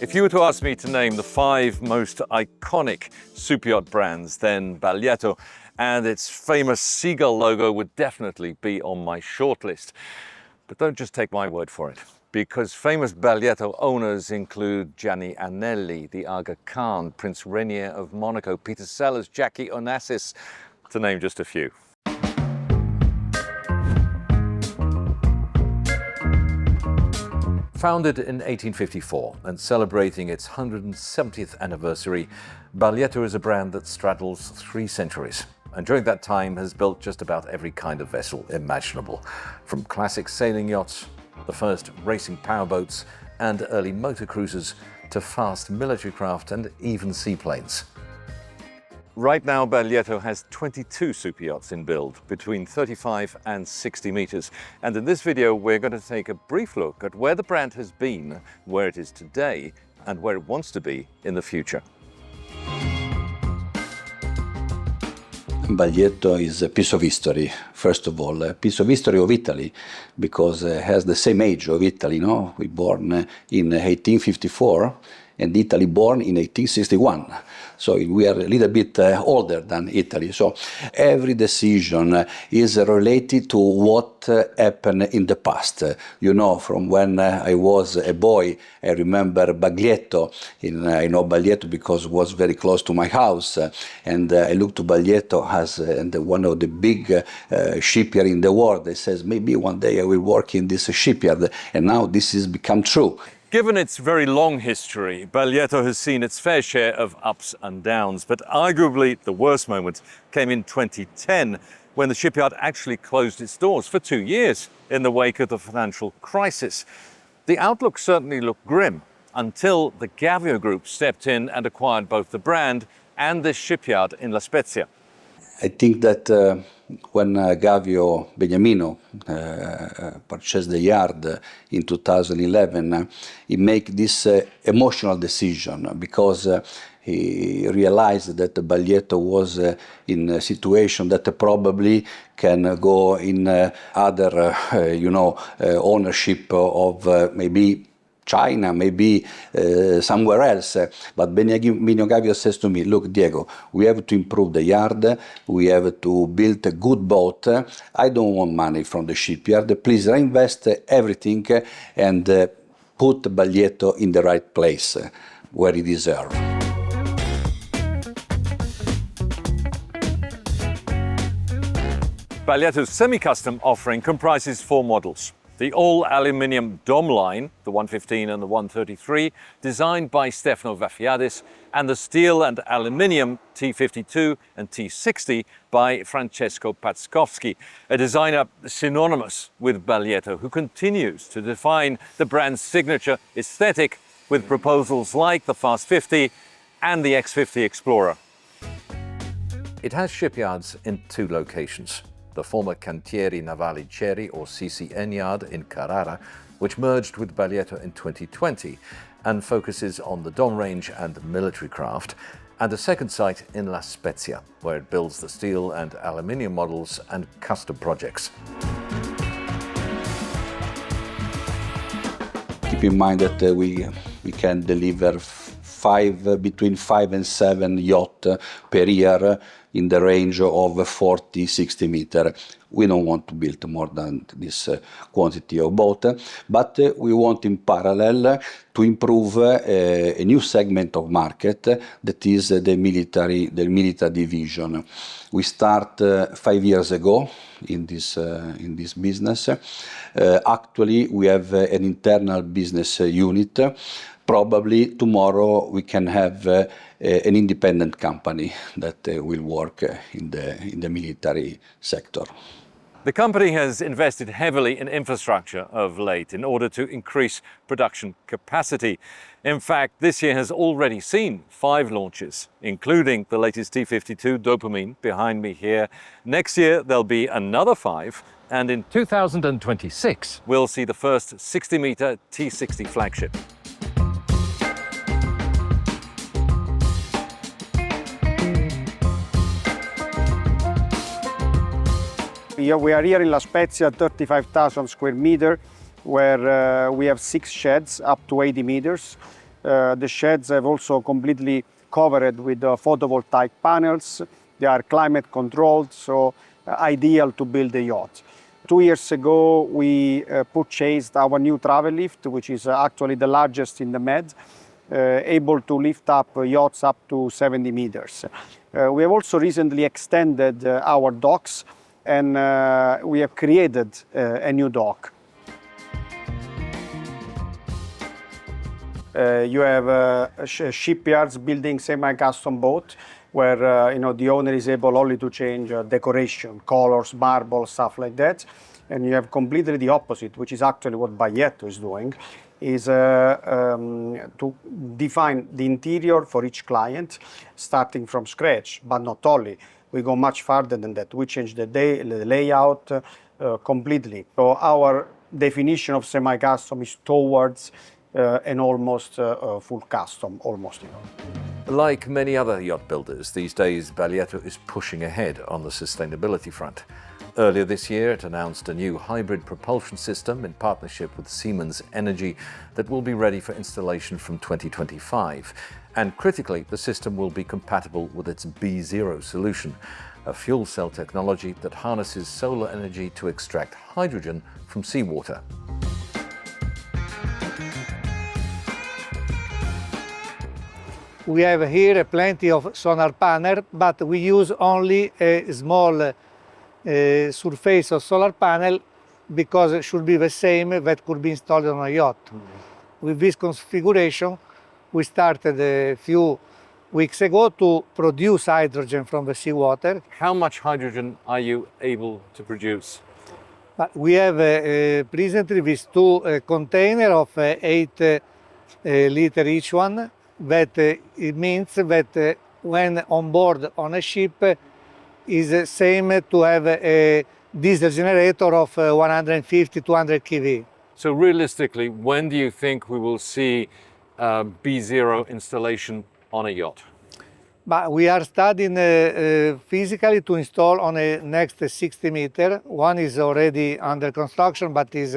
If you were to ask me to name the 5 most iconic superyacht brands, then Baglietto and its famous seagull logo would definitely be on my shortlist. But don't just take my word for it, because famous Baglietto owners include Gianni Agnelli, the Aga Khan, Prince Rainier of Monaco, Peter Sellers, Jackie Onassis, to name just a few. Founded in 1854 and celebrating its 170th anniversary, Baglietto is a brand that straddles 3 centuries. And during that time has built just about every kind of vessel imaginable, from classic sailing yachts, the first racing powerboats and early motor cruisers, to fast military craft and even seaplanes. Right now, Baglietto has 22 superyachts in build, between 35 and 60 meters. And in this video, we're going to take a brief look at where the brand has been, where it is today, and where it wants to be in the future. Baglietto is a piece of history, first of all, a piece of history of Italy, because it has the same age of Italy, no? We born in 1854, and Italy born in 1861. So we are a little bit older than Italy. So every decision is related to what happened in the past. You know, from when I was a boy, I remember Baglietto. I know Baglietto because it was very close to my house. And I look to Baglietto as one of the big shipyards in the world. It says, maybe one day I will work in this shipyard. And now this has become true. Given its very long history, Baglietto has seen its fair share of ups and downs, but arguably the worst moment came in 2010, when the shipyard actually closed its doors for 2 years in the wake of the financial crisis. The outlook certainly looked grim until the Gavio Group stepped in and acquired both the brand and this shipyard in La Spezia. I think that when Gavio Beniamino purchased the yard in 2011, he made this emotional decision because he realized that Baglietto was in a situation that probably can go in other, ownership of maybe China, maybe somewhere else. But Beniamino Gavio says to me, look, Diego, we have to improve the yard, we have to build a good boat. I don't want money from the shipyard. Please reinvest everything and put Baglietto in the right place where he deserves. Baglietto's semi-custom offering comprises 4 models. The all-aluminium Dom line, the 115 and the 133, designed by Stefano Vaffiadis, and the steel and aluminium T52 and T60 by Francesco Paczkowski, a designer synonymous with Baglietto, who continues to define the brand's signature aesthetic with proposals like the Fast 50 and the X50 Explorer. It has shipyards in 2 locations. The former Cantieri Navali Ceri, or CCN yard in Carrara, which merged with Baglietto in 2020 and focuses on the Dom range and military craft, and a second site in La Spezia, where it builds the steel and aluminium models and custom projects. Keep in mind that we can deliver between 5 and 7 yachts per year in the range of 40-60 meters. We don't want to build more than this quantity of boat, but we want in parallel to improve a new segment of market that is the military division. We start 5 years ago in this business. Actually, we have an internal business unit. Probably tomorrow we can have an independent company that will work in the military sector. The company has invested heavily in infrastructure of late in order to increase production capacity. In fact, this year has already seen 5 launches, including the latest T52 Dopamine behind me here. Next year there'll be another 5, and in 2026 we'll see the first 60-meter T60 flagship. We are here in La Spezia, 35,000 square meters, where we have 6 sheds up to 80 meters. The sheds have also completely covered with photovoltaic panels. They are climate controlled, so ideal to build a yacht. 2 years ago, we purchased our new travel lift, which is actually the largest in the Med, able to lift up yachts up to 70 meters. We have also recently extended our docks, and we have created a new dock. You have shipyards building semi-custom boat where the owner is able only to change decoration, colors, marble, stuff like that. And you have completely the opposite, which is actually what Baglietto is doing, is to define the interior for each client, starting from scratch, but not only. We go much farther than that. We change the layout completely. So our definition of semi-custom is towards an almost full custom, almost. Like many other yacht builders, these days Baglietto is pushing ahead on the sustainability front. Earlier this year, it announced a new hybrid propulsion system in partnership with Siemens Energy that will be ready for installation from 2025. And critically, the system will be compatible with its B0 solution, a fuel cell technology that harnesses solar energy to extract hydrogen from seawater. We have here plenty of solar panel, but we use only a small surface of solar panel because it should be the same that could be installed on a yacht. With this configuration, we started a few weeks ago to produce hydrogen from the seawater. How much hydrogen are you able to produce? But we have presently these two containers of 8 liter each one. That it means that when on board on a ship is same to have a diesel generator of 150-200 kV. So realistically, when do you think we will see B0 installation on a yacht? But we are studying physically to install on a next 60 meter. One is already under construction, but is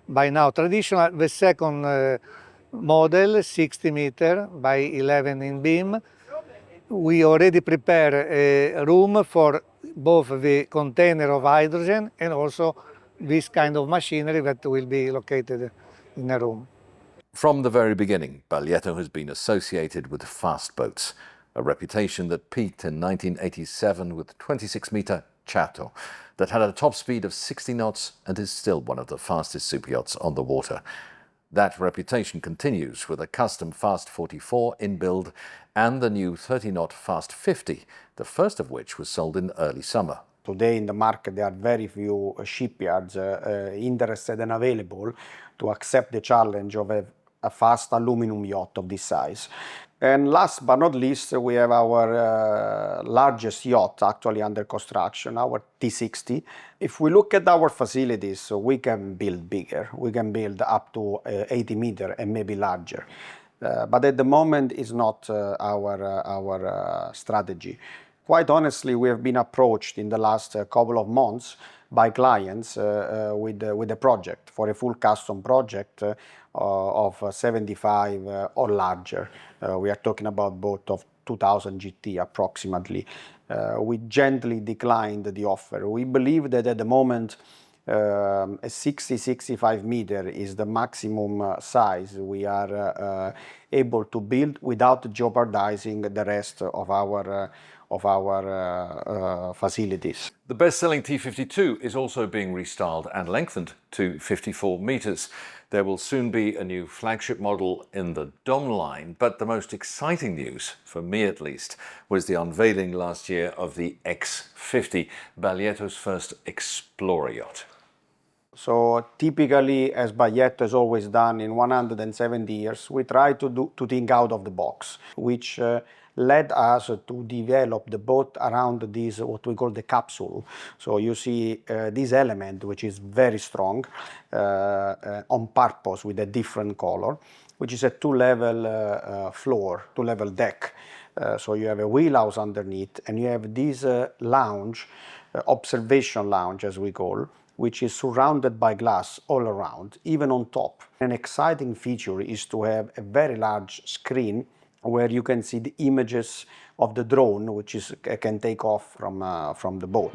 by now traditional. The second model, 60 meter by 11 in beam. We already prepare a room for both the container of hydrogen and also this kind of machinery that will be located in a room. From the very beginning, Baglietto has been associated with fast boats, a reputation that peaked in 1987 with 26-meter Chato that had a top speed of 60 knots and is still one of the fastest superyachts on the water. That reputation continues with a custom Fast 44 in build and the new 30-knot Fast 50, the first of which was sold in early summer. Today in the market there are very few shipyards interested and available to accept the challenge of a fast aluminum yacht of this size. And last but not least, we have our largest yacht actually under construction, our T60. If we look at our facilities, we can build bigger. We can build up to 80 meter and maybe larger. But at the moment, it's not our strategy. Quite honestly, we have been approached in the last couple of months by clients with a project, for a full custom project of 75 or larger. We are talking about boat of 2000 GT approximately. We gently declined the offer. We believe that at the moment a 60-65 meter is the maximum size we are able to build without jeopardizing the rest of our facilities. The best-selling T52 is also being restyled and lengthened to 54 meters. There will soon be a new flagship model in the Dom line, but the most exciting news, for me at least, was the unveiling last year of the X50, Baglietto's first explorer yacht. So typically, as Baglietto has always done in 170 years, we try to think out of the box, which led us to develop the boat around this, what we call the capsule. So you see this element, which is very strong, on purpose with a different color, which is a two-level floor, two-level deck. So you have a wheelhouse underneath, and you have this lounge, observation lounge as we call, which is surrounded by glass all around, even on top. An exciting feature is to have a very large screen where you can see the images of the drone, which can take off from the boat.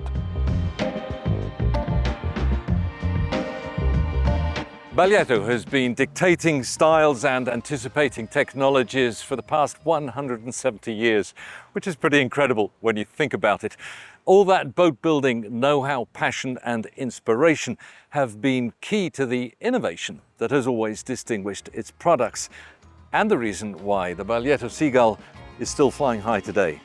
Baglietto has been dictating styles and anticipating technologies for the past 170 years, which is pretty incredible when you think about it. All that boat building know-how, passion and inspiration have been key to the innovation that has always distinguished its products, and the reason why the Baglietto Seagull is still flying high today.